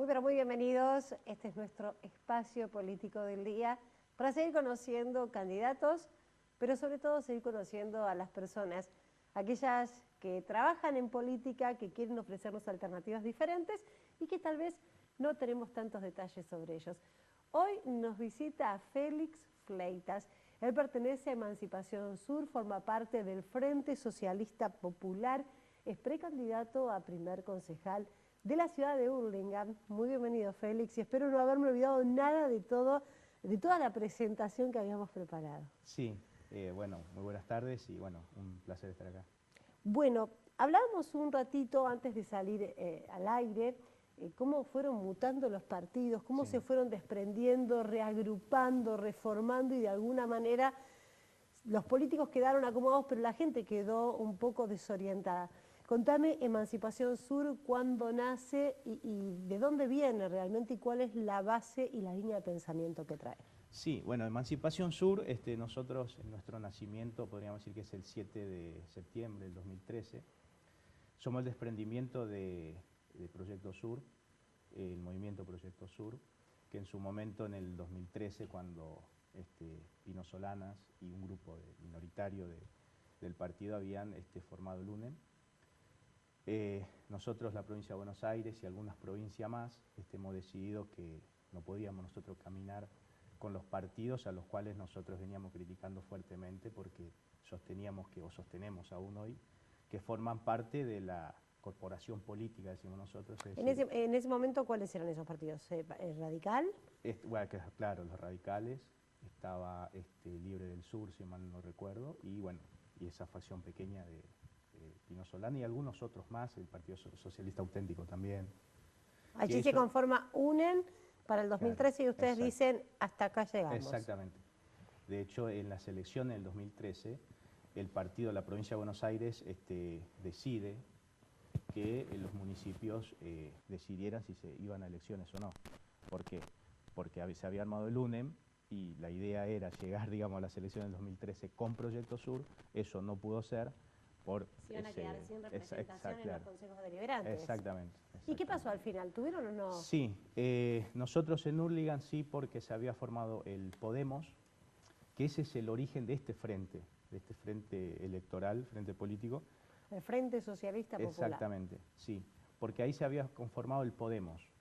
Pero muy bienvenidos. Este es nuestro espacio político del día para seguir conociendo candidatos, pero sobre todo seguir conociendo a las personas, aquellas que trabajan en política, que quieren ofrecernos alternativas diferentes y que tal vez no tenemos tantos detalles sobre ellos. Hoy nos visita Félix Fleitas. Él pertenece a Emancipación Sur, forma parte del Frente Socialista Popular, es precandidato a primer concejal de la ciudad de Hurlingham. Muy bienvenido, Félix, y espero no haberme olvidado nada de toda la presentación que habíamos preparado. Sí, bueno, muy buenas tardes y bueno, un placer estar acá. Bueno, hablábamos un ratito antes de salir al aire, cómo fueron mutando los partidos, cómo se fueron desprendiendo, reagrupando, reformando y de alguna manera los políticos quedaron acomodados, pero la gente quedó un poco desorientada. Contame, Emancipación Sur, cuándo nace y de dónde viene realmente y cuál es la base y la línea de pensamiento que trae. Sí, bueno, Emancipación Sur, nosotros en nuestro nacimiento podríamos decir que es el 7 de septiembre del 2013. Somos el desprendimiento de Proyecto Sur, el movimiento Proyecto Sur, que en su momento en el 2013, cuando Pino Solanas y un grupo minoritario del partido habían formado el UNEM. Nosotros, la provincia de Buenos Aires y algunas provincias más, hemos decidido que no podíamos nosotros caminar con los partidos a los cuales nosotros veníamos criticando fuertemente porque sosteníamos que, o sostenemos aún hoy, que forman parte de la corporación política, decimos nosotros. En ese momento, ¿cuáles eran esos partidos? ¿Radical? Bueno, claro, los radicales, estaba Libre del Sur, si mal no recuerdo, y bueno, y esa facción pequeña de Pino Solana y algunos otros más, el Partido Socialista Auténtico también. Allí se conforma UNEM para el 2013, claro, y ustedes dicen, hasta acá llegamos. Exactamente. De hecho, en las elecciones del 2013, el partido de la provincia de Buenos Aires decide que los municipios decidieran si se iban a elecciones o no. ¿Por qué? Porque se había armado el UNEM y la idea era llegar, digamos, a las elecciones del 2013 con Proyecto Sur. Eso no pudo ser. Se iban a quedar sin representación en los consejos deliberantes. Exactamente. ¿Y qué pasó al final? ¿Tuvieron o no? Sí, nosotros en Hurlingham sí, porque se había formado el Podemos, que ese es el origen de este frente electoral, frente político. El Frente Socialista Popular. Exactamente, sí, porque ahí se había conformado el Podemos,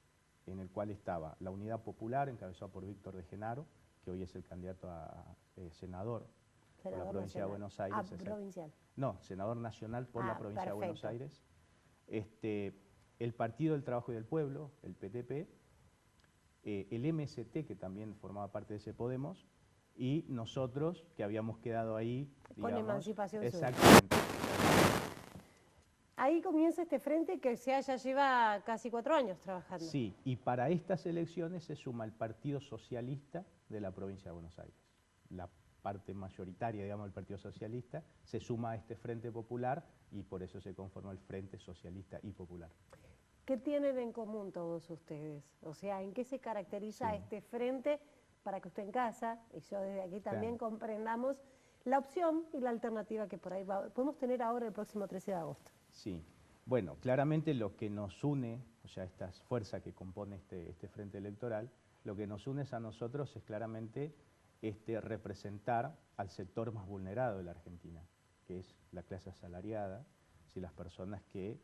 en el cual estaba la Unidad Popular, encabezada por Víctor de Genaro, que hoy es el candidato a senador por la provincia de Buenos Aires. Provincial. No, senador nacional por la provincia de Buenos Aires. El Partido del Trabajo y del Pueblo, el PTP, el MST, que también formaba parte de ese Podemos, y nosotros, que habíamos quedado ahí, digamos, con Emancipación Sur. Exactamente. Ahí comienza este frente que ya lleva casi 4 años trabajando. Sí, y para estas elecciones se suma el Partido Socialista de la provincia de Buenos Aires. La parte mayoritaria, digamos, del Partido Socialista se suma a este Frente Popular y por eso se conforma el Frente Socialista y Popular. ¿Qué tienen en común todos ustedes? O sea, ¿en qué se caracteriza este frente para que usted en casa, y yo desde aquí también, comprendamos la opción y la alternativa que por ahí podemos tener ahora el próximo 13 de agosto? Sí, bueno, claramente lo que nos une, o sea, esta fuerza que compone este frente electoral, lo que nos une a nosotros es claramente representar al sector más vulnerado de la Argentina, que es la clase asalariada, las personas que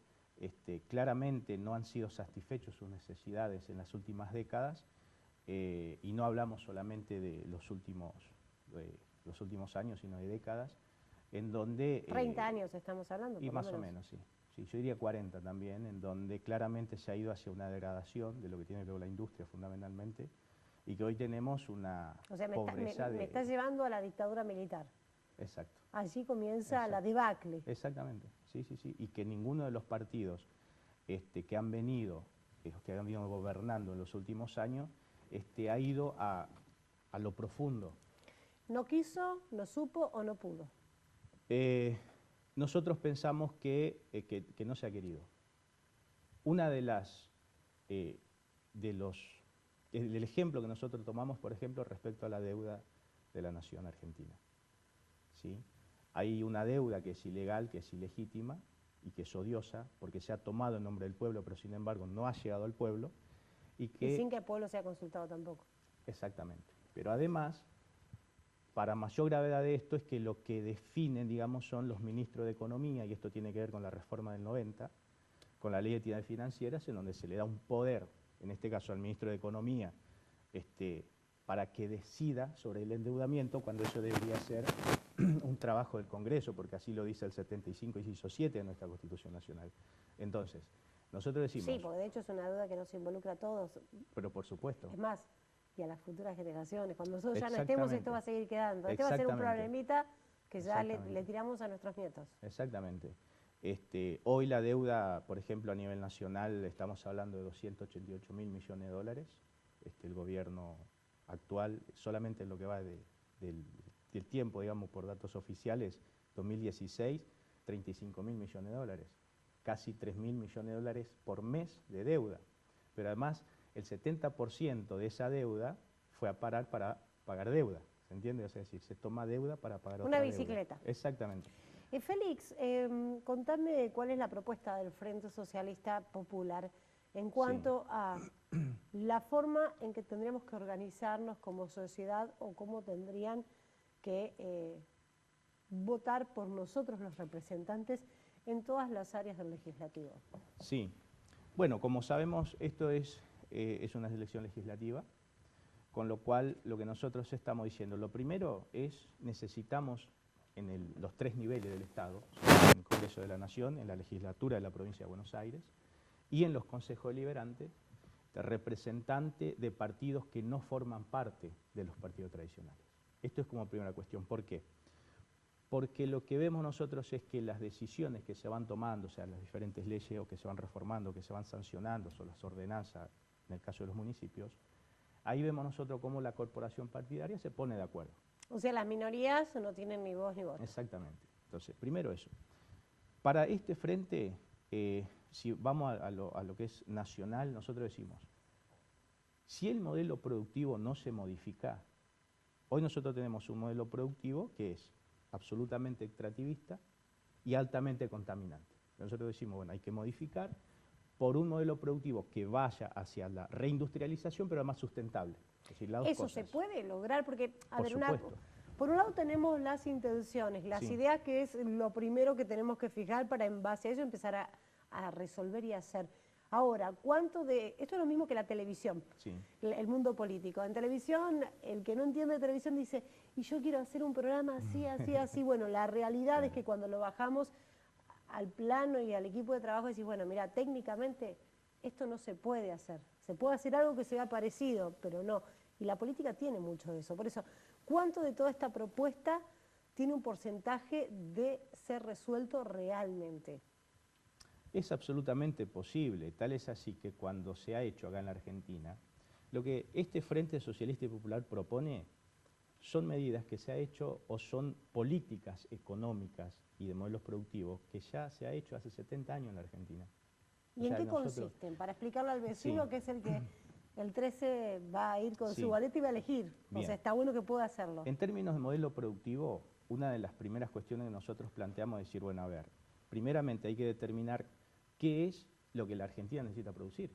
claramente no han sido satisfechos sus necesidades en las últimas décadas, y no hablamos solamente de los últimos años, sino de décadas, en donde... 30 años estamos hablando, y más o menos, sí. Sí, yo diría 40 también, en donde claramente se ha ido hacia una degradación de lo que tiene que ver con la industria fundamentalmente, y que hoy tenemos una pobreza me está llevando a la dictadura militar. Exacto. Allí comienza la debacle. Exactamente, sí, sí, sí, y que ninguno de los partidos que han venido gobernando en los últimos años, ha ido a lo profundo. ¿No quiso, no supo o no pudo? Nosotros pensamos que no se ha querido. Una de el ejemplo que nosotros tomamos, por ejemplo, respecto a la deuda de la nación argentina. ¿Sí? Hay una deuda que es ilegal, que es ilegítima y que es odiosa, porque se ha tomado en nombre del pueblo, pero sin embargo no ha llegado al pueblo, Y sin que el pueblo sea consultado tampoco. Exactamente. Pero además, para mayor gravedad de esto es que lo que definen, digamos, son los ministros de Economía, y esto tiene que ver con la reforma del 90, con la ley de entidades financieras, en donde se le da un poder, en este caso al ministro de Economía, para que decida sobre el endeudamiento, cuando eso debería ser un trabajo del Congreso, porque así lo dice el 75, inciso 7 de nuestra Constitución Nacional. Entonces, nosotros decimos... Sí, porque de hecho es una deuda que nos involucra a todos. Pero por supuesto. Es más, y a las futuras generaciones. Cuando nosotros ya no estemos, esto va a seguir quedando. Este va a ser un problemita que ya le tiramos a nuestros nietos. Exactamente. Hoy la deuda, por ejemplo, a nivel nacional, estamos hablando de 288.000 millones de dólares. El gobierno actual, solamente en lo que va del tiempo, digamos, por datos oficiales, 2016, 35.000 millones de dólares. Casi 3.000 millones de dólares por mes de deuda. Pero además, el 70% de esa deuda fue a parar para pagar deuda, ¿se entiende? O sea, es decir, se toma deuda para pagar otra deuda. Una bicicleta. Exactamente. Félix, contame cuál es la propuesta del Frente Socialista Popular en cuanto a la forma en que tendríamos que organizarnos como sociedad o cómo tendrían que votar por nosotros los representantes en todas las áreas del legislativo. Sí. Bueno, como sabemos, esto es una elección legislativa, con lo cual lo que nosotros estamos diciendo, lo primero es necesitamos en los 3 niveles del Estado, en el Congreso de la Nación, en la legislatura de la provincia de Buenos Aires y en los consejos deliberantes, de representantes de partidos que no forman parte de los partidos tradicionales. Esto es como primera cuestión. ¿Por qué? Porque lo que vemos nosotros es que las decisiones que se van tomando, o sea, las diferentes leyes o que se van reformando, que se van sancionando, o las ordenanzas, en el caso de los municipios, ahí vemos nosotros cómo la corporación partidaria se pone de acuerdo. O sea, las minorías no tienen ni voz ni voto. Exactamente. Entonces, primero eso. Para este frente, si vamos a lo que es nacional, nosotros decimos, si el modelo productivo no se modifica, hoy nosotros tenemos un modelo productivo que es absolutamente extractivista y altamente contaminante. Nosotros decimos, bueno, hay que modificar por un modelo productivo que vaya hacia la reindustrialización, pero además sustentable. Es decir, las dos Eso cosas. Se puede lograr porque, Por por un lado tenemos las intenciones, las ideas, que es lo primero que tenemos que fijar para en base a eso empezar a resolver y hacer. Ahora, esto es lo mismo que la televisión, el mundo político. En televisión, el que no entiende de televisión dice, y yo quiero hacer un programa así, así, así. Bueno, la realidad es que cuando lo bajamos al plano y al equipo de trabajo decís, bueno, mira, técnicamente esto no se puede hacer. Se puede hacer algo que sea parecido, pero no. Y la política tiene mucho de eso. Por eso, ¿cuánto de toda esta propuesta tiene un porcentaje de ser resuelto realmente? Es absolutamente posible, tal es así que cuando se ha hecho acá en la Argentina, lo que este Frente Socialista y Popular propone son medidas que se ha hecho o son políticas económicas y de modelos productivos que ya se ha hecho hace 70 años en la Argentina. ¿Y en qué consisten? Para explicarle al vecino que es el que el 13 va a ir con su boleta y va a elegir. Bien. O sea, está bueno que pueda hacerlo. En términos de modelo productivo, una de las primeras cuestiones que nosotros planteamos es decir, bueno, a ver, primeramente hay que determinar qué es lo que la Argentina necesita producir.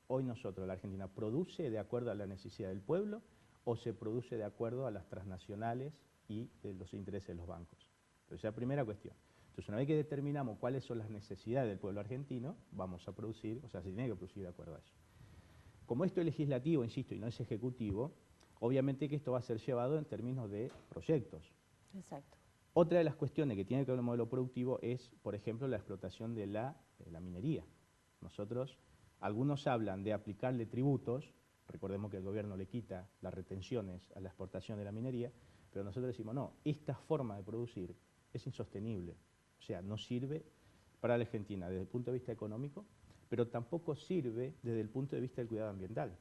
Hoy nosotros, la Argentina, ¿produce de acuerdo a la necesidad del pueblo o se produce de acuerdo a las transnacionales y de los intereses de los bancos? Entonces, la primera cuestión. Entonces, una vez que determinamos cuáles son las necesidades del pueblo argentino, vamos a producir, o sea, se tiene que producir de acuerdo a eso. Como esto es legislativo, insisto, y no es ejecutivo, obviamente que esto va a ser llevado en términos de proyectos. Exacto. Otra de las cuestiones que tiene que ver con el modelo productivo es, por ejemplo, la explotación de la minería. Nosotros, algunos hablan de aplicarle tributos, recordemos que el gobierno le quita las retenciones a la exportación de la minería, pero nosotros decimos, no, esta forma de producir es insostenible. O sea, no sirve para la Argentina desde el punto de vista económico, pero tampoco sirve desde el punto de vista del cuidado ambiental.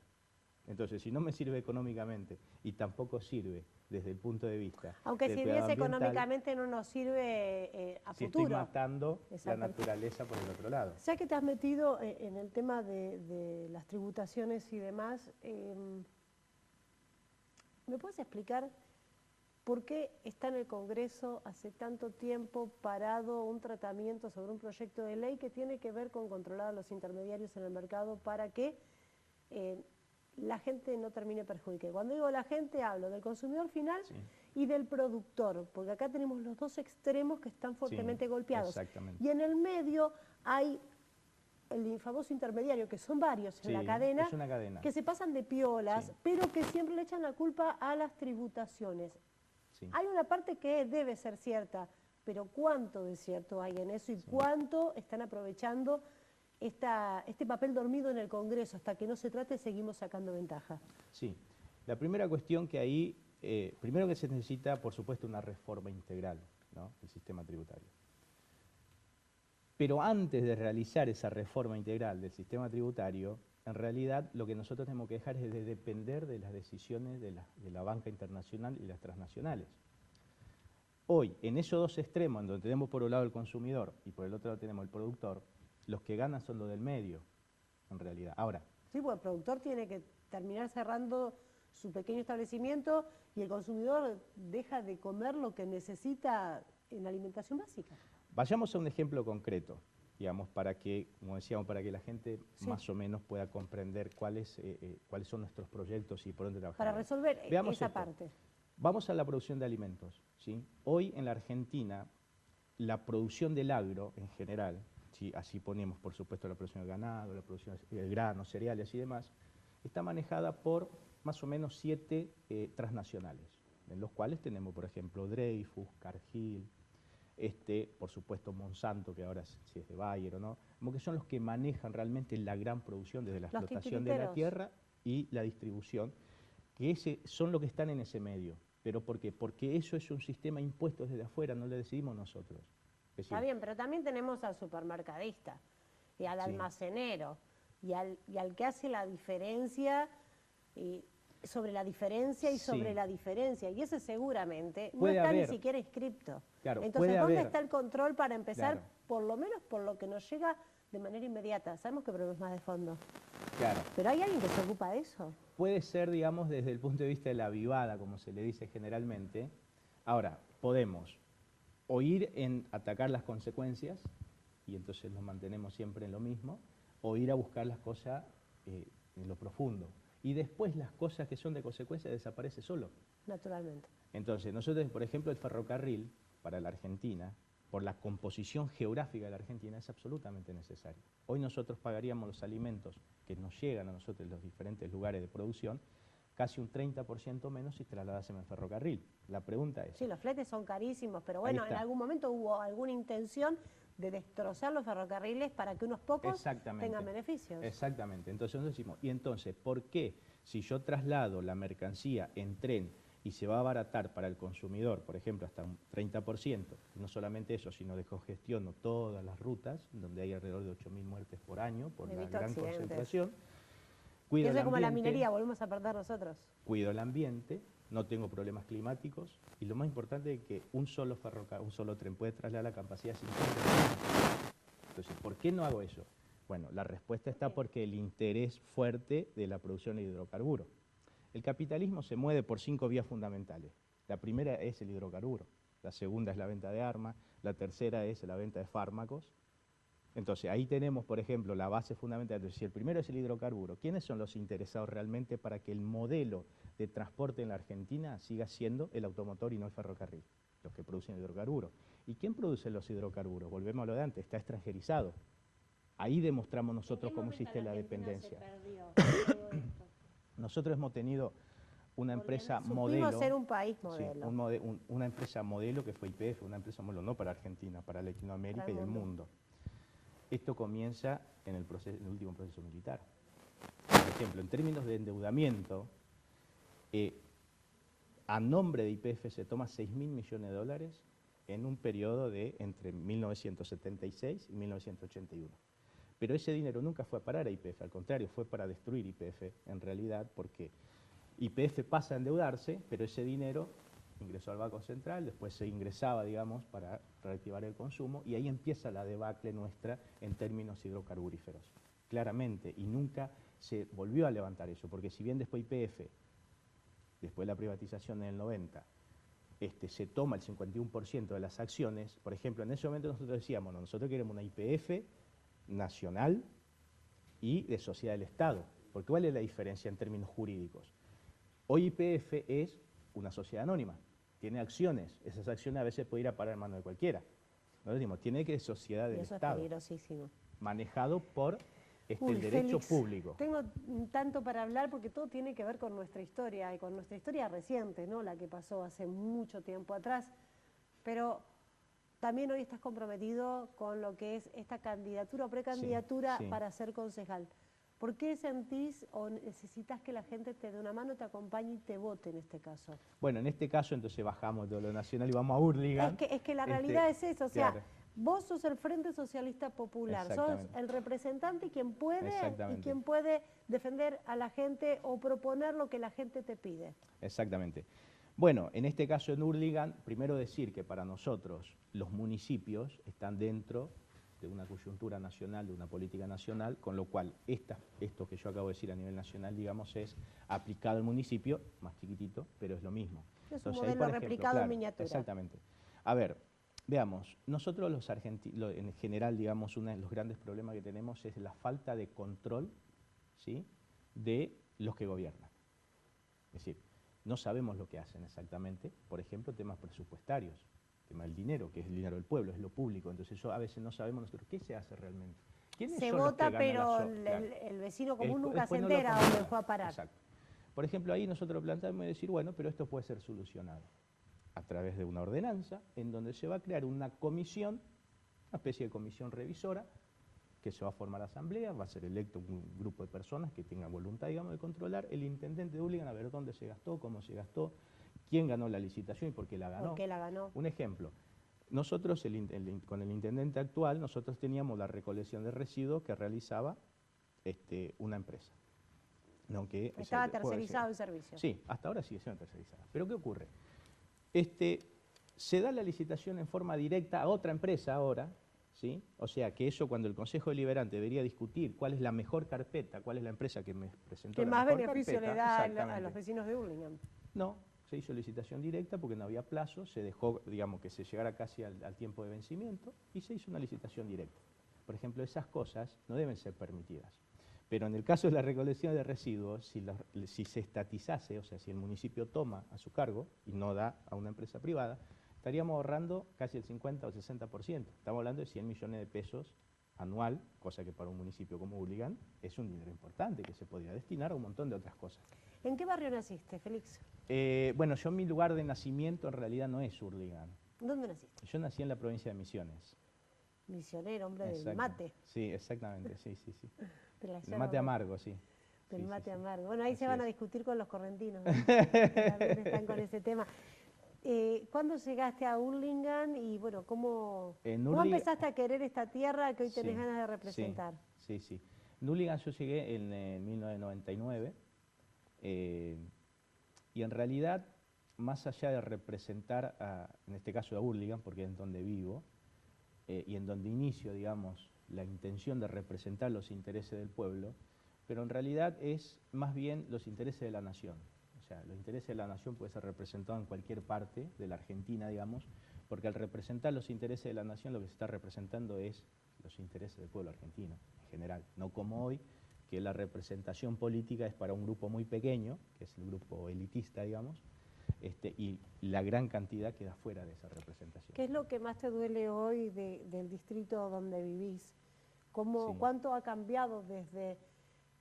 Entonces, si no me sirve económicamente y tampoco sirve desde el punto de vista aunque del sirviese económicamente no nos sirve a si futuro. Estoy matando la naturaleza por el otro lado. Ya que te has metido en el tema de las tributaciones y demás, ¿me puedes explicar por qué está en el Congreso hace tanto tiempo parado un tratamiento sobre un proyecto de ley que tiene que ver con controlar a los intermediarios en el mercado para que la gente no termine perjudicada. Cuando digo la gente, hablo del consumidor final Sí. y del productor, porque acá tenemos los dos extremos que están fuertemente Sí, golpeados. exactamente. Y en el medio hay el famoso intermediario, que son varios en Sí, la cadena, es una cadena. que se pasan de piolas, Sí. pero que siempre le echan la culpa a las tributaciones. Sí. Hay una parte que debe ser cierta, pero ¿cuánto de cierto hay en eso y Sí. cuánto están aprovechando este papel dormido en el Congreso? Hasta que no se trate, seguimos sacando ventaja. Sí, la primera cuestión que ahí, primero que se necesita, por supuesto, una reforma integral, ¿no?, del sistema tributario. Pero antes de realizar esa reforma integral del sistema tributario, en realidad lo que nosotros tenemos que dejar es de depender de las decisiones de la banca internacional y las transnacionales. Hoy, en esos dos extremos, en donde tenemos por un lado el consumidor y por el otro lado tenemos el productor, los que ganan son los del medio, en realidad. Ahora, Sí, porque el productor tiene que terminar cerrando su pequeño establecimiento y el consumidor deja de comer lo que necesita en alimentación básica. vayamos a un ejemplo concreto, digamos, para que, como decíamos, para que la gente Sí. más o menos pueda comprender cuáles son nuestros proyectos y por dónde trabajamos. Para resolver Veamos esa esto. parte. Vamos a la producción de alimentos, ¿sí? Hoy en la Argentina, la producción del agro en general, ¿sí?, así ponemos por supuesto la producción del ganado, la producción de granos, cereales y demás, está manejada por más o menos 7 transnacionales, en los cuales tenemos, por ejemplo, Dreyfus, Cargill, por supuesto Monsanto, que ahora si es de Bayer o no, como que son los que manejan realmente la gran producción desde la Los explotación de la titiriteros. tierra y la distribución, que son los que están en ese medio. ¿Pero por qué? Porque eso es un sistema impuesto desde afuera, no lo decidimos nosotros. Es decir, Está bien, pero también tenemos al supermercadista y al Sí. almacenero y al que hace la diferencia sobre la diferencia y Sí. sobre la diferencia. Y ese seguramente no Puede está haber. ni siquiera inscripto. Claro, Entonces, puede ¿dónde haber. está el control para empezar, Claro. por lo menos por lo que nos llega de manera inmediata? Sabemos que hay problemas más de fondo. Claro, Pero ¿hay alguien que se ocupa de eso? puede ser, digamos, desde el punto de vista de la vivada, como se le dice generalmente. Ahora, podemos o ir en atacar las consecuencias, y entonces nos mantenemos siempre en lo mismo, o ir a buscar las cosas en lo profundo. Y después las cosas que son de consecuencia desaparecen solo. Naturalmente. Entonces, nosotros, por ejemplo, el ferrocarril para la Argentina, por la composición geográfica de la Argentina, es absolutamente necesario. Hoy nosotros pagaríamos los alimentos que nos llegan a nosotros en los diferentes lugares de producción, casi un 30% menos si trasladásemos en ferrocarril. La pregunta es... Sí, los fletes son carísimos, pero Ahí bueno, en está. algún momento hubo alguna intención de destrozar los ferrocarriles para que unos pocos Exactamente. tengan beneficios. Exactamente. Entonces nosotros decimos, y entonces, ¿por qué si yo traslado la mercancía en tren y se va a abaratar para el consumidor, por ejemplo, hasta un 30%, no solamente eso, sino descongestiono todas las rutas, donde hay alrededor de 8.000 muertes por año por la Evito gran accidentes. concentración, Y cuido eso el es como la ambiente, minería, volvemos a perder nosotros. cuido el ambiente, no tengo problemas climáticos, y lo más importante es que un solo tren puede trasladar la capacidad de 50. Entonces, ¿por qué no hago eso? Bueno, la respuesta está porque el interés fuerte de la producción de hidrocarburos. El capitalismo se mueve por 5 vías fundamentales. La primera es el hidrocarburo, la segunda es la venta de armas, la tercera es la venta de fármacos. Entonces, ahí tenemos, por ejemplo, la base fundamental. Entonces, si el primero es el hidrocarburo, ¿quiénes son los interesados realmente para que el modelo de transporte en la Argentina siga siendo el automotor y no el ferrocarril? Los que producen hidrocarburos. ¿Y quién produce los hidrocarburos? Volvemos a lo de antes, está extranjerizado. Ahí demostramos nosotros cómo existe la dependencia. Nosotros hemos tenido una empresa modelo. Supimos ser un país Sí, modelo. una empresa modelo que fue YPF, una empresa modelo no para Argentina, para Latinoamérica y el mundo. Esto comienza en el último proceso militar. Por ejemplo, en términos de endeudamiento, a nombre de YPF se toma 6.000 millones de dólares en un periodo de entre 1976 y 1981. Pero ese dinero nunca fue a parar a YPF, al contrario, fue para destruir YPF en realidad, porque YPF pasa a endeudarse, pero ese dinero ingresó al Banco Central, después se ingresaba, digamos, para reactivar el consumo, y ahí empieza la debacle nuestra en términos hidrocarburíferos, claramente, y nunca se volvió a levantar eso, porque si bien después YPF, después de la privatización en el 90, se toma el 51% de las acciones, por ejemplo, en ese momento nosotros decíamos, no, nosotros queremos una YPF nacional y de sociedad del Estado. Porque ¿cuál es la diferencia en términos jurídicos? Hoy YPF es una sociedad anónima, tiene acciones, esas acciones a veces pueden ir a parar en manos de cualquiera. Nosotros decimos, tiene que ser sociedad del Eso Estado, es peligrosísimo. manejado por Uy, el derecho Félix, público. tengo tanto para hablar porque todo tiene que ver con nuestra historia y con nuestra historia reciente, ¿no? La que pasó hace mucho tiempo atrás. Pero también hoy estás comprometido con lo que es esta candidatura o precandidatura Sí, sí. para ser concejal. ¿Por qué sentís o necesitas que la gente te dé una mano, te acompañe y te vote en este caso? Bueno, en este caso entonces bajamos de lo nacional y vamos a Hurlingham. Es que la realidad es eso, o sea, claro, vos sos el Frente Socialista Popular, sos exactamente, el representante y quien exactamente, puede defender a la gente o proponer lo que la gente te pide. exactamente. Bueno, en este caso en Hurlingham, primero decir que para nosotros los municipios están dentro de una coyuntura nacional, de una política nacional, con lo cual esto que yo acabo de decir a nivel nacional, digamos, es aplicado al municipio, más chiquitito, pero es lo mismo. Es un Entonces, modelo por ejemplo, replicado en claro, miniatura. exactamente. A ver, veamos, nosotros los argentinos, en general, digamos, uno de los grandes problemas que tenemos es la falta de control, ¿sí?, de los que gobiernan. Es decir, no sabemos lo que hacen exactamente, por ejemplo, temas presupuestarios, tema del dinero, que es el dinero del pueblo, es lo público, entonces eso a veces no sabemos nosotros qué se hace realmente. ¿Quiénes Se son los vota, que ganan pero claro, el vecino común nunca se después no lo entera controlan. dónde fue a parar. Exacto. Por ejemplo, ahí nosotros planteamos decir, bueno, pero esto puede ser solucionado a través de una ordenanza en donde se va a crear una comisión, una especie de comisión revisora, que se va a formar asamblea, va a ser electo un grupo de personas que tengan voluntad, digamos, de controlar, el intendente de Hurlingham a ver dónde se gastó, cómo se gastó, quién ganó la licitación y por qué la ganó. ¿Por qué la ganó? Un ejemplo, nosotros con el intendente actual, nosotros teníamos la recolección de residuos que realizaba una empresa. ¿No? Que Estaba tercerizado el servicio. Sí, hasta ahora sigue siendo tercerizada. Pero ¿qué ocurre? Se da la licitación en forma directa a otra empresa ahora, ¿sí? O sea que eso cuando el Consejo Deliberante debería discutir cuál es la mejor carpeta, cuál es la empresa que me presentó ¿Qué la más mejor beneficio carpeta, le da a exactamente. los vecinos de Hurlingham? No, se hizo licitación directa porque no había plazo, se dejó, digamos, que se llegara casi al tiempo de vencimiento y se hizo una licitación directa. Por ejemplo, esas cosas no deben ser permitidas. Pero en el caso de la recolección de residuos, si se estatizase, o sea, si el municipio toma a su cargo y no da a una empresa privada, estaríamos ahorrando casi el 50 o el 60%. Estamos hablando de 100 millones de pesos anual, cosa que para un municipio como Hurlingham es un dinero importante que se podría destinar a un montón de otras cosas. ¿En qué barrio naciste, Félix? Bueno, mi lugar de nacimiento en realidad no es Hurlingham. ¿Dónde naciste? Yo nací en la provincia de Misiones. Misionero, hombre del mate. Sí, exactamente, sí. El mate amargo, sí. Del sí, mate sí, amargo. Bueno, ahí así se van a es. discutir con los correntinos, ¿no? También están con ese tema. ¿Cuándo llegaste a Hurlingham y bueno, cómo empezaste a querer esta tierra que hoy tenés ganas de representar? Sí. En Hurlingham yo llegué en 1999 y en realidad, más allá de representar, en este caso a Hurlingham, porque es donde vivo, y en donde inicio, digamos, la intención de representar los intereses del pueblo, pero en realidad es más bien los intereses de la nación. O sea, los intereses de la nación puede ser representado en cualquier parte de la Argentina, digamos, porque al representar los intereses de la nación lo que se está representando es los intereses del pueblo argentino en general, no como hoy, que la representación política es para un grupo muy pequeño, que es el grupo elitista, digamos, y la gran cantidad queda fuera de esa representación. ¿Qué es lo que más te duele hoy del distrito donde vivís? ¿Cuánto ha cambiado desde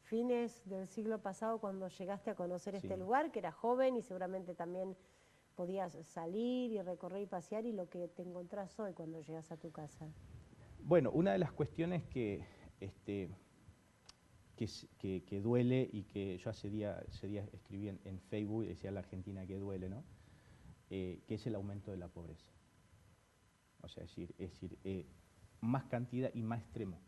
fines del siglo pasado cuando llegaste a conocer este lugar, que eras joven y seguramente también podías salir y recorrer y pasear, y lo que te encontrás hoy cuando llegas a tu casa? Bueno, una de las cuestiones que duele y que yo ese día escribí en Facebook, decía la Argentina que duele, ¿no? Que es el aumento de la pobreza. O sea, es decir, más cantidad y más extremo.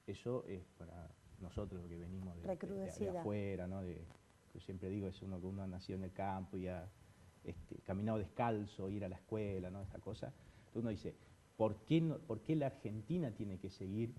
Eso es para nosotros que venimos de afuera, ¿no? Yo siempre digo, es uno que uno ha nacido en el campo y ha caminado descalzo, ir a la escuela, ¿no? Esta cosa. Entonces uno dice, ¿por qué la Argentina tiene que seguir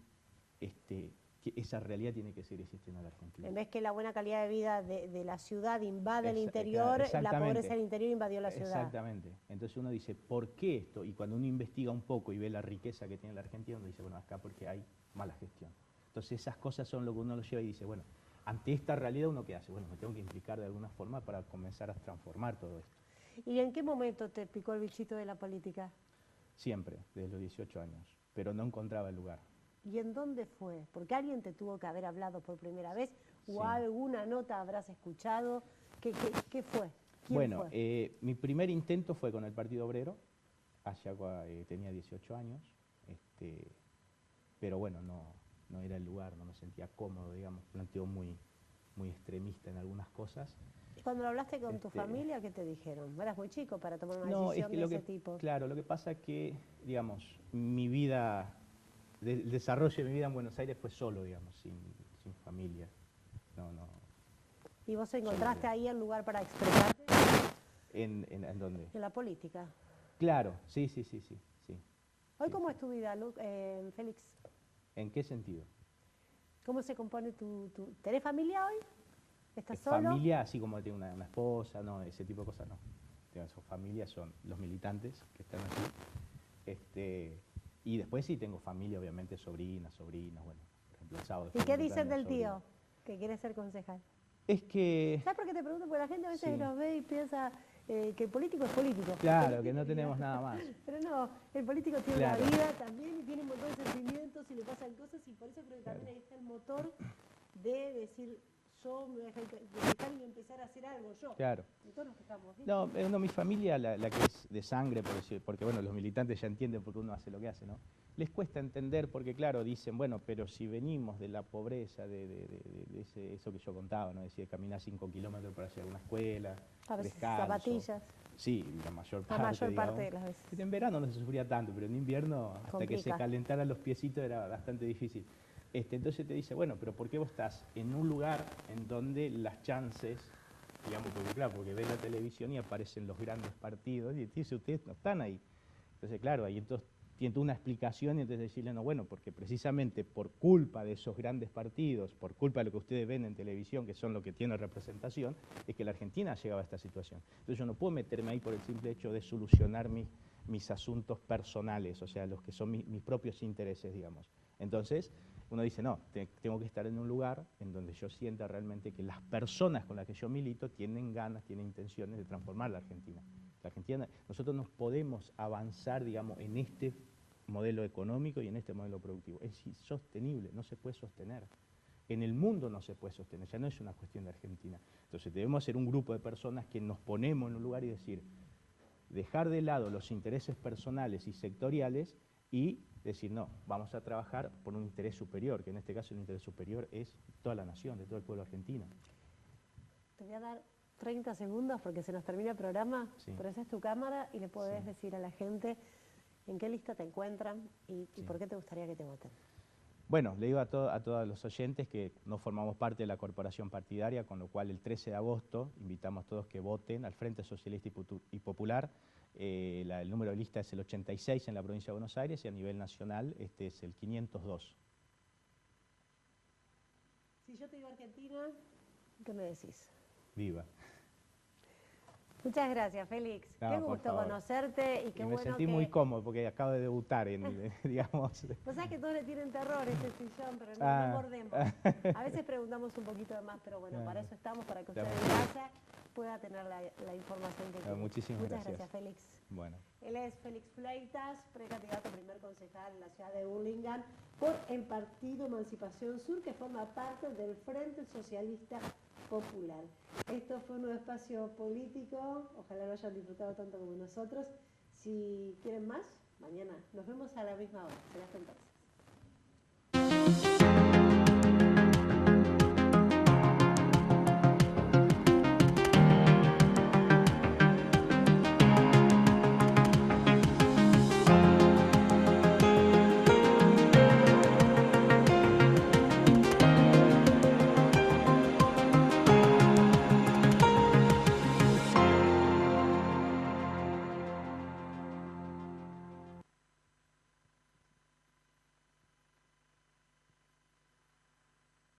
que esa realidad tiene que seguir existiendo en la Argentina? En vez que la buena calidad de vida de la ciudad invade el interior, la pobreza del interior invadió la ciudad. Exactamente. Entonces uno dice, ¿por qué esto? Y cuando uno investiga un poco y ve la riqueza que tiene la Argentina, uno dice, bueno, acá porque hay mala gestión. Entonces esas cosas son lo que uno lo lleva y dice, bueno, ante esta realidad, ¿uno qué hace? Bueno, me tengo que implicar de alguna forma para comenzar a transformar todo esto. ¿Y en qué momento te picó el bichito de la política? Siempre, desde los 18 años, pero no encontraba el lugar. ¿Y en dónde fue? Porque alguien te tuvo que haber hablado por primera vez, o Sí. alguna nota habrás escuchado. ¿Qué fue? ¿Quién Bueno, fue? mi primer intento fue con el Partido Obrero, tenía 18 años, pero bueno, no era el lugar, no me sentía cómodo, digamos, planteo muy extremista en algunas cosas. ¿Y cuando lo hablaste con tu familia, qué te dijeron? Eras muy chico para tomar una No, es decisión que de ese tipo. claro, lo que pasa es que, digamos, mi vida, el desarrollo de mi vida en Buenos Aires fue solo, digamos, sin familia. No. ¿Y vos encontraste ahí el lugar para expresarte? ¿En dónde? En la política. Claro, sí. ¿Hoy Sí, cómo sí. es tu vida, Félix? ¿En qué sentido? ¿Cómo se compone ¿Tenés familia hoy? ¿Estás solo? Familia, así como tengo una esposa, no, ese tipo de cosas no. Su familia son los militantes que están aquí. Y después sí tengo familia, obviamente, sobrinas, bueno, por ejemplo, el sábado. ¿Y qué dicen del sobrino. tío que quiere ser concejal? Es que, ¿Sabes por qué te pregunto? Porque la gente a veces sí. los ve y piensa que el político es político. Claro, que no tenemos nada más. Pero no, el político tiene Claro. una vida también y tiene un montón de sentimientos y le pasan cosas, y por eso creo que también ahí está el motor de decir, yo me voy a dejar y empezar a hacer algo yo. Claro. De todos los que estamos, ¿sí? No, mi familia, la que es de sangre, porque bueno, los militantes ya entienden por qué uno hace lo que hace, ¿no? Les cuesta entender porque, claro, dicen, bueno, pero si venimos de la pobreza, eso que yo contaba, ¿no? Decía, caminar 5 kilómetros para llegar a una escuela, A veces descalzo. zapatillas. Sí, la mayor parte, La mayor parte digamos. de las veces. En verano no se sufría tanto, pero en invierno, hasta que se Complica. calentaran los piecitos, era bastante difícil. Entonces te dice, bueno, pero ¿por qué vos estás en un lugar en donde las chances, digamos, porque claro, porque ves la televisión y aparecen los grandes partidos y te dice, ustedes no están ahí? Entonces, claro, ahí entonces tiene una explicación y entonces decirle, no, bueno, porque precisamente por culpa de esos grandes partidos, por culpa de lo que ustedes ven en televisión, que son lo que tiene representación, es que la Argentina ha llegado a esta situación. Entonces yo no puedo meterme ahí por el simple hecho de solucionar mis asuntos personales, o sea, los que son mis propios intereses, digamos. Entonces, uno dice, no, tengo que estar en un lugar en donde yo sienta realmente que las personas con las que yo milito tienen ganas, tienen intenciones de transformar la Argentina. Nosotros no podemos avanzar, digamos, en este modelo económico y en este modelo productivo. Es insostenible, no se puede sostener. En el mundo no se puede sostener, ya no es una cuestión de Argentina. Entonces debemos ser un grupo de personas que nos ponemos en un lugar y decir, dejar de lado los intereses personales y sectoriales y decir, no, vamos a trabajar por un interés superior, que en este caso el interés superior es toda la nación, de todo el pueblo argentino. Te voy a dar 30 segundos porque se nos termina el programa, Sí. pero esa es tu cámara y le podés Sí. decir a la gente en qué lista te encuentran y Sí. por qué te gustaría que te voten. Bueno, le digo a todos los oyentes que no formamos parte de la corporación partidaria, con lo cual el 13 de agosto invitamos a todos que voten al Frente Socialista y Popular. El número de lista es el 86 en la provincia de Buenos Aires y a nivel nacional este es el 502. Si yo te digo Argentina, ¿qué me decís? Viva. Muchas gracias, Félix. No, Qué por gusto favor. conocerte y qué Y me bueno sentí que... muy cómodo porque acabo de debutar en, digamos... Vos sabés que todos le tienen terror a este sillón, pero no, Ah. no mordemos. A veces preguntamos un poquito de más, pero bueno, para eso estamos, para que usted Está en muy bien. casa pueda tener la información que quiere. Muchísimas Muchas gracias. gracias, Félix. Bueno. Él es Félix Fleitas, precandidato a primer concejal en la ciudad de Burlingame por el Partido Emancipación Sur, que forma parte del Frente Socialista Popular. Esto fue un nuevo espacio político, ojalá lo hayan disfrutado tanto como nosotros. Si quieren más, mañana nos vemos a la misma hora. Será hasta entonces.